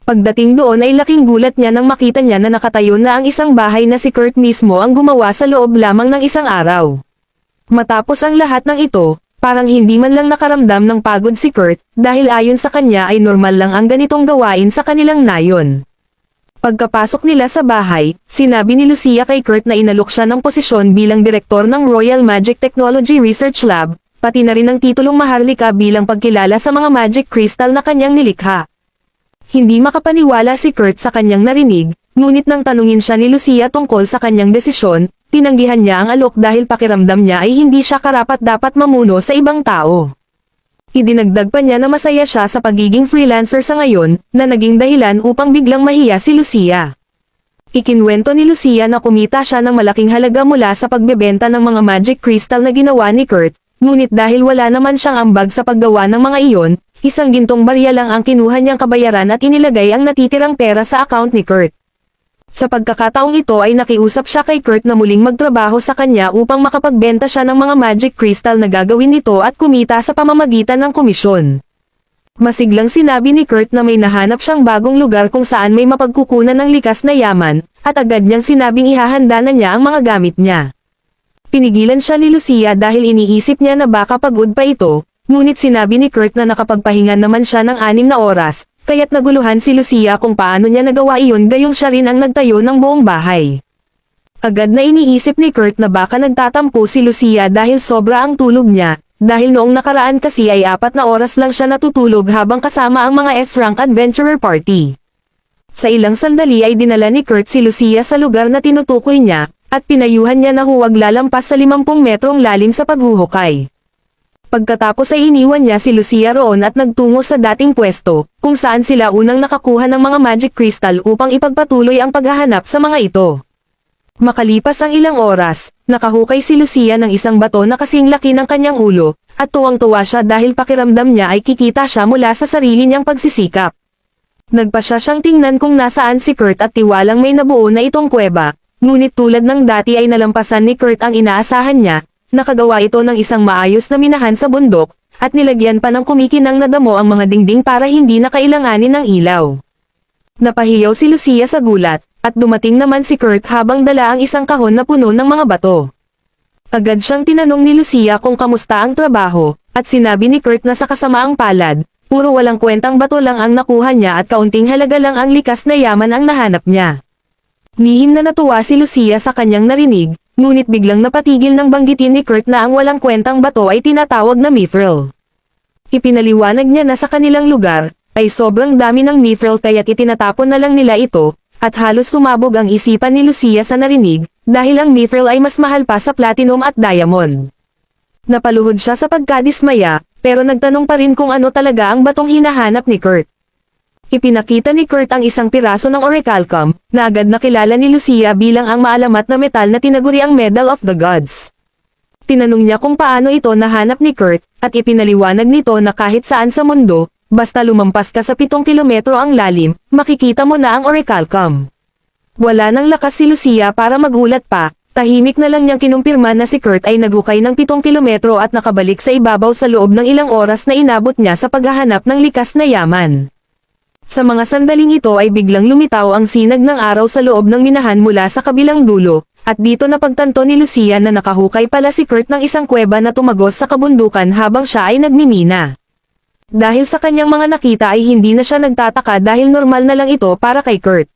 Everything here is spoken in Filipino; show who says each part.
Speaker 1: Pagdating doon ay laking gulat niya nang makita niya na nakatayo na ang isang bahay na si Kurt mismo ang gumawa sa loob lamang ng isang araw. Matapos ang lahat ng ito, parang hindi man lang nakaramdam ng pagod si Kurt, dahil ayon sa kanya ay normal lang ang ganitong gawain sa kanilang nayon. Pagkapasok nila sa bahay, sinabi ni Lucia kay Kurt na inalok siya ng posisyon bilang direktor ng Royal Magic Technology Research Lab, pati na rin ang titulong maharlika bilang pagkilala sa mga magic crystal na kanyang nilikha. Hindi makapaniwala si Kurt sa kanyang narinig, ngunit nang tanungin siya ni Lucia tungkol sa kanyang desisyon, tinanggihan niya ang alok dahil pakiramdam niya ay hindi siya karapat-dapat mamuno sa ibang tao. Idinagdag pa niya na masaya siya sa pagiging freelancer sa ngayon, na naging dahilan upang biglang mahiya si Lucia. Ikinwento ni Lucia na kumita siya ng malaking halaga mula sa pagbebenta ng mga magic crystal na ginawa ni Kurt, ngunit dahil wala naman siyang ambag sa paggawa ng mga iyon, isang gintong barya lang ang kinuha niyang kabayaran at inilagay ang natitirang pera sa account ni Kurt. Sa pagkakataong ito ay nakiusap siya kay Kurt na muling magtrabaho sa kanya upang makapagbenta siya ng mga magic crystal na gagawin nito at kumita sa pamamagitan ng komisyon. Masiglang sinabi ni Kurt na may nahanap siyang bagong lugar kung saan may mapagkukunan ng likas na yaman, at agad niyang sinabing ihahanda na niya ang mga gamit niya. Pinigilan siya ni Lucia dahil iniisip niya na baka pagod pa ito, ngunit sinabi ni Kurt na nakapagpahinga naman siya ng 6 na oras, kaya't naguluhan si Lucia kung paano niya nagawa iyon gayong siya rin ang nagtayo ng buong bahay. Agad na iniisip ni Kurt na baka nagtatampo si Lucia dahil sobra ang tulog niya, dahil noong nakaraan kasi ay 4 na oras lang siya natutulog habang kasama ang mga S-rank adventurer party. Sa ilang sandali ay dinala ni Kurt si Lucia sa lugar na tinutukoy niya, at pinayuhan niya na huwag lalampas sa 50 metrong lalim sa paghuhukay. Pagkatapos ay iniwan niya si Lucia roon at nagtungo sa dating pwesto, kung saan sila unang nakakuha ng mga magic crystal upang ipagpatuloy ang paghahanap sa mga ito. Makalipas ang ilang oras, nakahukay si Lucia ng isang bato na kasing laki ng kanyang ulo, at tuwang-tuwa siya dahil pakiramdam niya ay kikita siya mula sa sarili niyang pagsisikap. Nagpa siya siyang tingnan kung nasaan si Kurt at tiwalang may nabuo na itong kuweba, ngunit tulad ng dati ay nalampasan ni Kurt ang inaasahan niya. Nakagawa ito ng isang maayos na minahan sa bundok, at nilagyan pa ng kumikinang na damo ang mga dingding para hindi na kailanganin ng ilaw. Napahiyaw si Lucia sa gulat, at dumating naman si Kurt habang dala ang isang kahon na puno ng mga bato. Agad siyang tinanong ni Lucia kung kamusta ang trabaho, at sinabi ni Kurt na sa kasamaang palad, puro walang kwentang bato lang ang nakuha niya at kaunting halaga lang ang likas na yaman ang nahanap niya. Lihim na natuwa si Lucia sa kanyang narinig, ngunit biglang napatigil nang banggitin ni Kurt na ang walang kwentang bato ay tinatawag na mithril. Ipinaliwanag niya na sa kanilang lugar, ay sobrang dami ng mithril kaya't itinatapon na lang nila ito, at halos sumabog ang isipan ni Lucia sa narinig, dahil ang mithril ay mas mahal pa sa platinum at diamond. Napaluhod siya sa pagkadismaya, pero nagtanong pa rin kung ano talaga ang batong hinahanap ni Kurt. Ipinakita ni Kurt ang isang piraso ng orichalcum, na agad nakilala ni Lucia bilang ang maalamat na metal na tinaguri ang Medal of the Gods. Tinanong niya kung paano ito nahanap ni Kurt, at ipinaliwanag nito na kahit saan sa mundo, basta lumampas ka sa 7 kilometro ang lalim, makikita mo na ang orichalcum. Wala nang lakas si Lucia para magulat pa, tahimik na lang niyang kinumpirma na si Kurt ay naghukay ng 7 kilometro at nakabalik sa ibabaw sa loob ng ilang oras na inabot niya sa paghahanap ng likas na yaman. Sa mga sandaling ito ay biglang lumitaw ang sinag ng araw sa loob ng minahan mula sa kabilang dulo, at dito napagtanto ni Lucia na nakahukay pala si Kurt ng isang kuweba na tumagos sa kabundukan habang siya ay nagmimina. Dahil sa kanyang mga nakita ay hindi na siya nagtataka dahil normal na lang ito para kay Kurt.